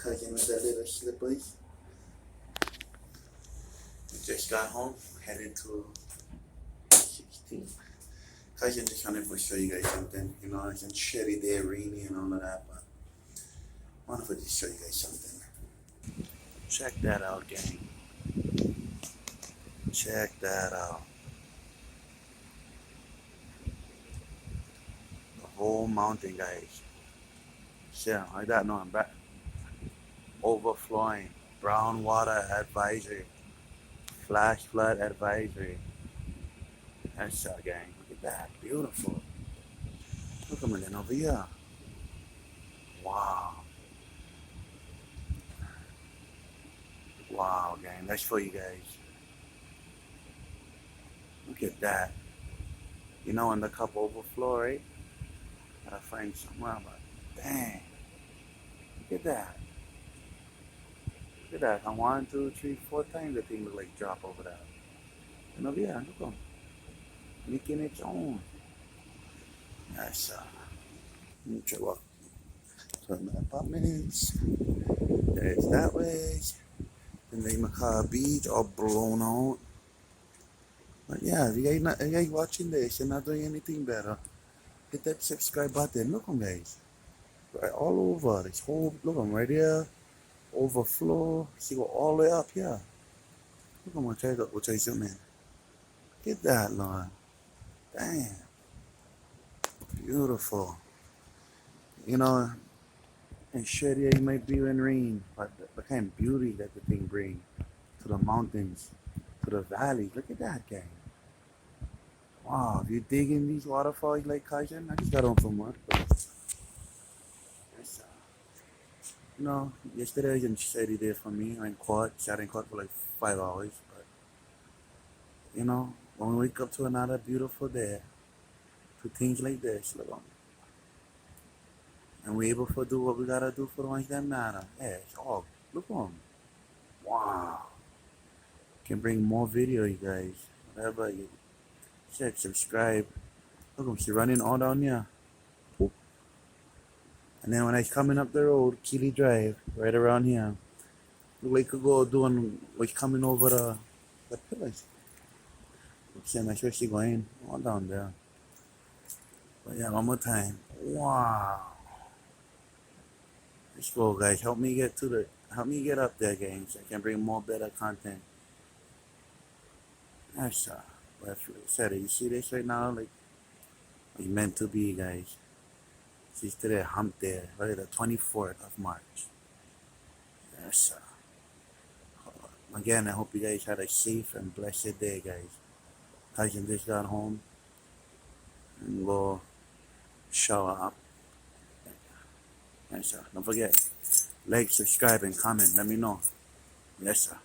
Cooking with the little slippers. We just got home, headed to 16. Cousin just wanted to show you guys something. You know, it's a shitty day, rainy and all of that, but I wanted to just show you guys something. Check that out, gang. Check that out. The whole mountain, guys. Yeah, like that, no, I'm back. Overflowing. Brown water advisory. Flash flood advisory. That's gang. Look at that. Beautiful. Look at me then over here. Wow. Wow, gang. That's for you guys. Look at that. You know, when the cup overflow, right? Gotta find somewhere, but dang. Look at that. Look at that. And 1, 2, 3, 4 times the thing will like drop over there. And over here, look at making its own. That's let me try walk to my apartments. There's that way. And the Makaha beach all blown out. But yeah, if you guys watching this and not doing anything better, hit that subscribe button. Look at them, guys. Right all over. This whole, look at them right here. Overflow. See, go all the way up here. Look at them, we'll try zoom in. Get that, Lord. Damn. Beautiful. You know, and shit, yeah, you might be in rain, but the kind of beauty that the thing brings to the mountains, to the valleys. Look at that, gang. Wow, if you dig in these waterfalls like cousin, I just got home from work, but you know, yesterday was a steady day for me. I sat in quad for like 5 hours, but you know, when we wake up to another beautiful day, to things like this, look on. And we're able to do what we gotta do for the ones that matter. Yeah, it's all, look on. Wow. Can bring more video, you guys. Whatever you check, subscribe. Look at she running all down here. Poop. And then when I coming up the road, Keely Drive, right around here, look like could go doing like coming over the pillars. See, I'm sure she going all down there. But yeah, one more time. Wow. Let's go, guys. Help me get up there, gang, so I can bring more better content. That's what I said. You see this right now, like it's meant to be, guys. She's today Humpday, right, the 24th of March. Yes, again, I hope you guys had a safe and blessed day, guys. Cousin just got home and go shower up. Yes, sir. Don't forget, like, subscribe, and comment. Let me know. Yes, sir.